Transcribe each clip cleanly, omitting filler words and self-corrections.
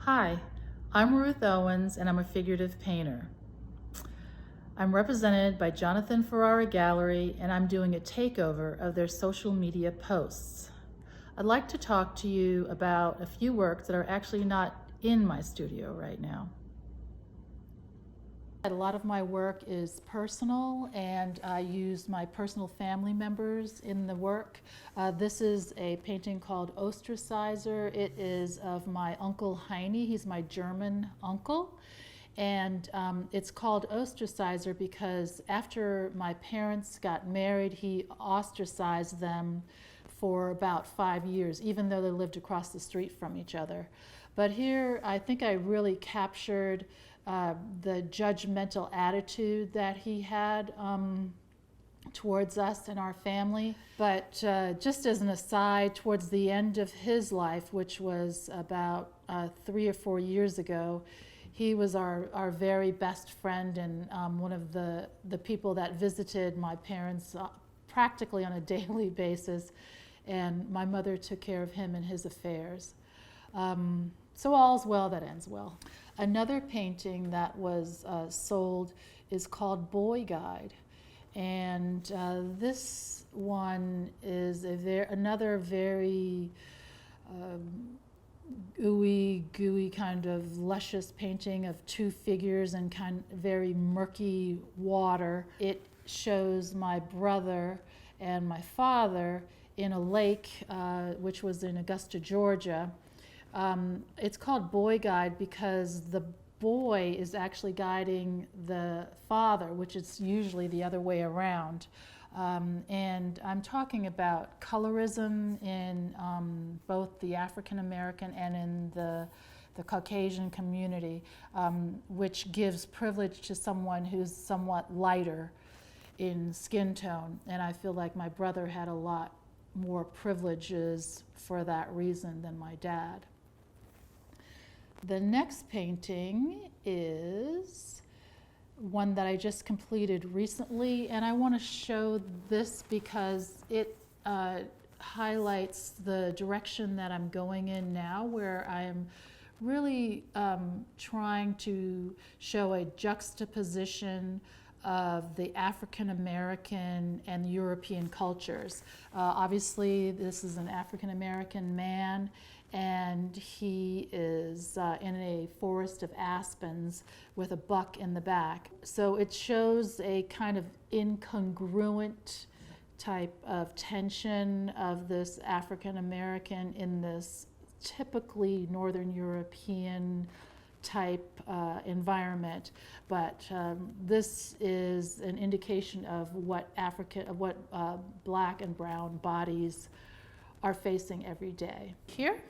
Hi, I'm Ruth Owens and I'm a figurative painter. I'm represented by Jonathan Ferrara Gallery and I'm doing a takeover of their social media posts. I'd like to talk to you about a few works that are actually not in my studio right now. A lot of my work is personal, and I used my personal family members in the work. This is a painting called Ostracizer. It is of my Uncle Heine. He's my German uncle. And it's called Ostracizer because after my parents got married, he ostracized them for about 5 years, even though they lived across the street from each other. But here, I think I really captured the judgmental attitude that he had towards us and our family. But just as an aside, towards the end of his life, which was about 3 or 4 years ago, he was our very best friend and one of the people that visited my parents practically on a daily basis. And my mother took care of him and his affairs. So all's well that ends well. Another painting that was sold is called Boy Guide. And this one is another very gooey kind of luscious painting of two figures in kind of very murky water. It shows my brother and my father in a lake, which was in Augusta, Georgia. It's called Boy Guide because the boy is actually guiding the father, which is usually the other way around. And I'm talking about colorism in both the African American and in the Caucasian community, which gives privilege to someone who's somewhat lighter in skin tone. And I feel like my brother had a lot more privileges for that reason than my dad. The next painting is one that I just completed recently, and I want to show this because it highlights the direction that I'm going in now, where I am really trying to show a juxtaposition of the African American and European cultures. Obviously, this is an African American man, and he is in a forest of aspens with a buck in the back. So it shows a kind of incongruent type of tension of this African American in this typically Northern European type environment, but this is an indication of what black and brown bodies are facing every day. Here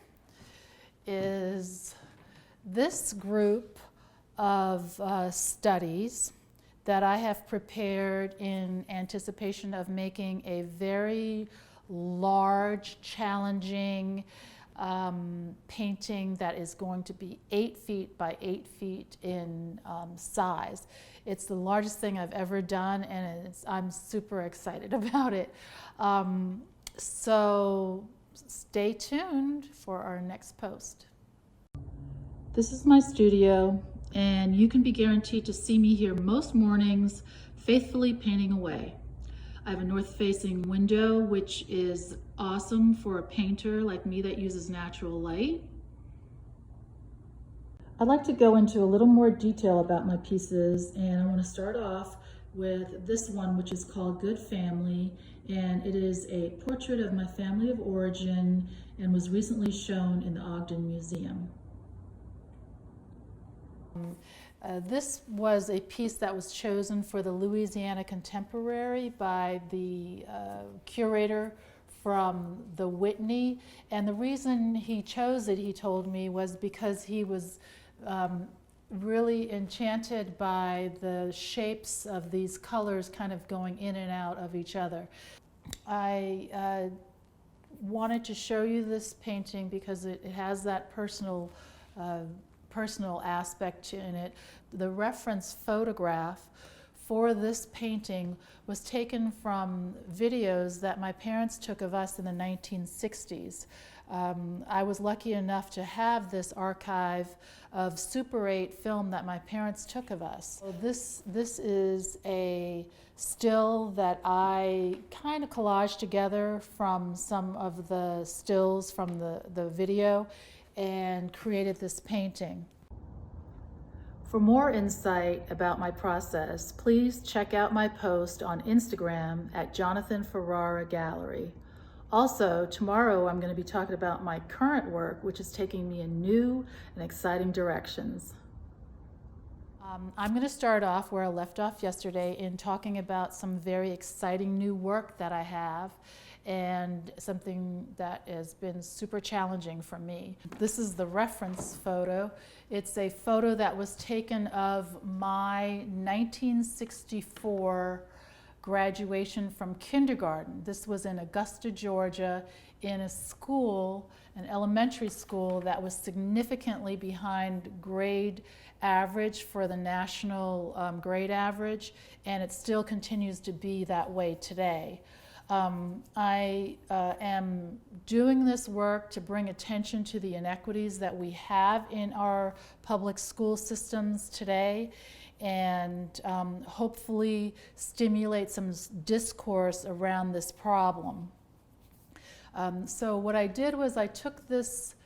is this group of studies that I have prepared in anticipation of making a very large, challenging painting that is going to be 8 feet by 8 feet in size. It's the largest thing I've ever done, and I'm super excited about it. So stay tuned for our next post. This is my studio, and you can be guaranteed to see me here most mornings, faithfully painting away. I have a north-facing window, which is awesome for a painter like me that uses natural light. I'd like to go into a little more detail about my pieces, and I want to start off with this one, which is called Good Family, and it is a portrait of my family of origin and was recently shown in the Ogden Museum. This was a piece that was chosen for the Louisiana Contemporary by the curator from the Whitney, and the reason he chose it, he told me, was because he was really enchanted by the shapes of these colors kind of going in and out of each other. I wanted to show you this painting because it has that personal aspect in it. The reference photograph for this painting was taken from videos that my parents took of us in the 1960s. I was lucky enough to have this archive of Super 8 film that my parents took of us. So this is a still that I kind of collaged together from some of the stills from the video and created this painting. For more insight about my process, please check out my post on Instagram at Jonathan Ferrara Gallery. Also, tomorrow I'm going to be talking about my current work, which is taking me in new and exciting directions. I'm going to start off where I left off yesterday in talking about some very exciting new work that I have and something that has been super challenging for me. This is the reference photo. It's a photo that was taken of my 1964 graduation from kindergarten. This was in Augusta, Georgia, in a school, an elementary school that was significantly behind grade average for the national grade average, and it still continues to be that way today. I am doing this work to bring attention to the inequities that we have in our public school systems today, and hopefully stimulate some discourse around this problem. So what I did was I took this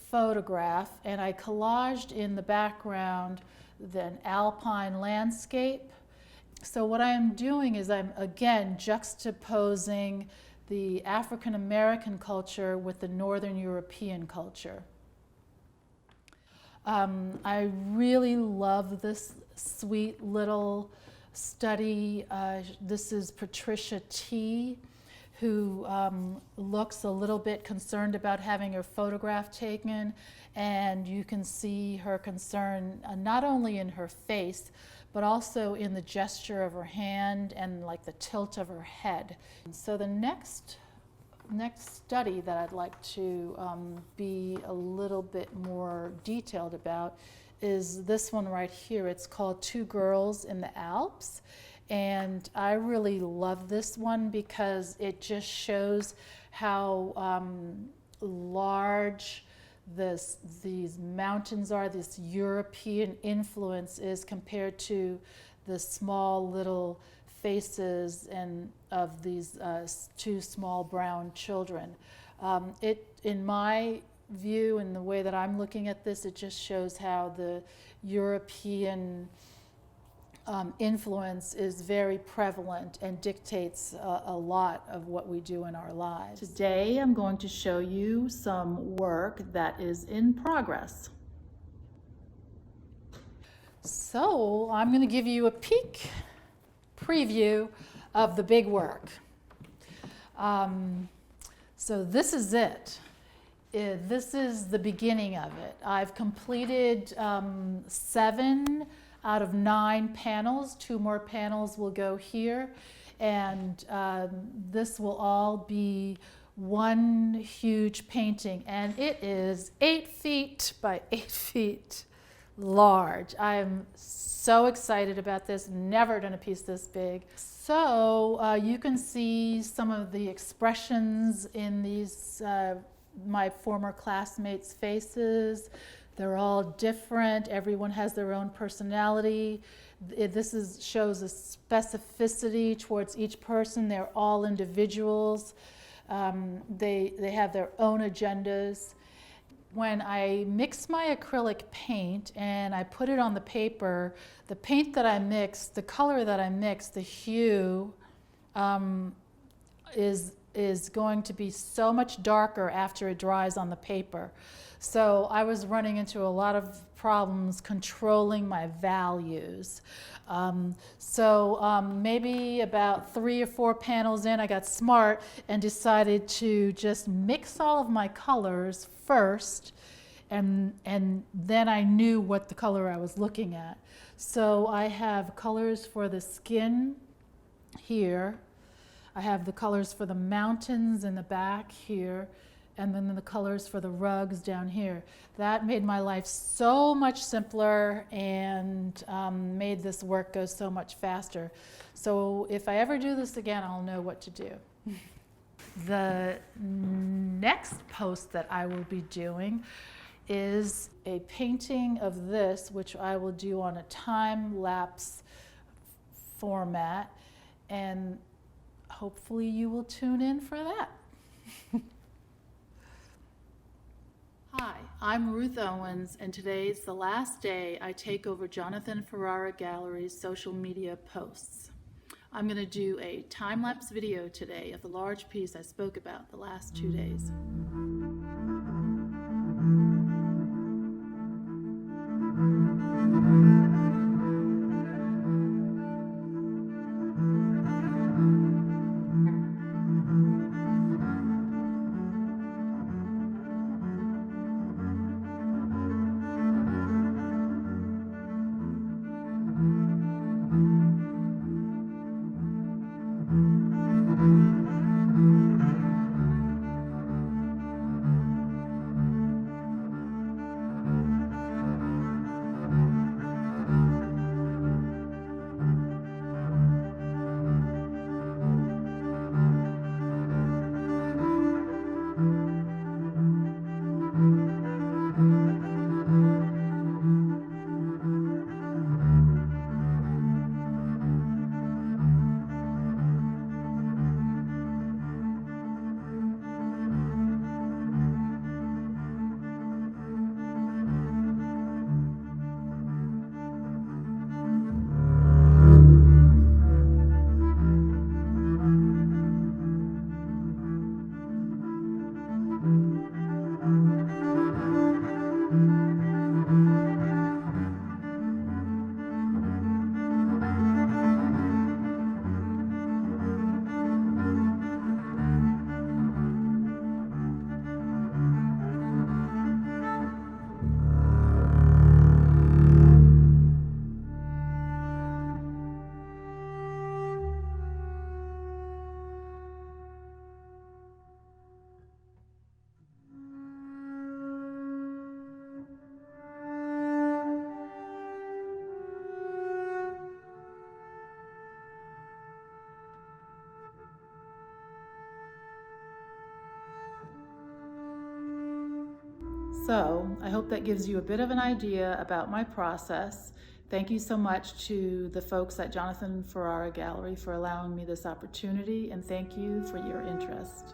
photograph and I collaged in the background an alpine landscape. So what I am doing is I'm again juxtaposing the African American culture with the Northern European culture. I really love this sweet little study. This is Patricia T., who looks a little bit concerned about having her photograph taken, and you can see her concern not only in her face, but also in the gesture of her hand and like the tilt of her head. So the next study that I'd like to be a little bit more detailed about is this one right here. It's called Two Girls in the Alps. And I really love this one because it just shows how large these mountains are, this European influence is compared to the small little faces of these two small brown children. In my view, in the way that I'm looking at this, it just shows how the European influence is very prevalent and dictates a lot of what we do in our lives. Today I'm going to show you some work that is in progress. So I'm going to give you a preview of the big work. So this is it. This is the beginning of it. I've completed 7 out of 9 panels. 2 more panels will go here, and this will all be one huge painting, and it is 8 feet by 8 feet large. I am so excited about this. Never done a piece this big. So you can see some of the expressions in these my former classmates' faces. They're all different. Everyone has their own personality. This shows a specificity towards each person. They're all individuals. They have their own agendas. When I mix my acrylic paint and I put it on the paper, the paint that I mix, the color that I mix, the hue, is going to be so much darker after it dries on the paper. So I was running into a lot of problems controlling my values. Maybe about 3 or 4 panels in, I got smart and decided to just mix all of my colors first, and then I knew what the color I was looking at. So I have colors for the skin here. I have the colors for the mountains in the back here, and then the colors for the rugs down here. That made my life so much simpler and made this work go so much faster. So if I ever do this again, I'll know what to do. The next post that I will be doing is a painting of this, which I will do on a time-lapse format, and hopefully you will tune in for that. Hi, I'm Ruth Owens, and today's the last day I take over Jonathan Ferrara Gallery's social media posts. I'm going to do a time-lapse video today of the large piece I spoke about the last 2 days. So I hope that gives you a bit of an idea about my process. Thank you so much to the folks at Jonathan Ferrara Gallery for allowing me this opportunity, and thank you for your interest.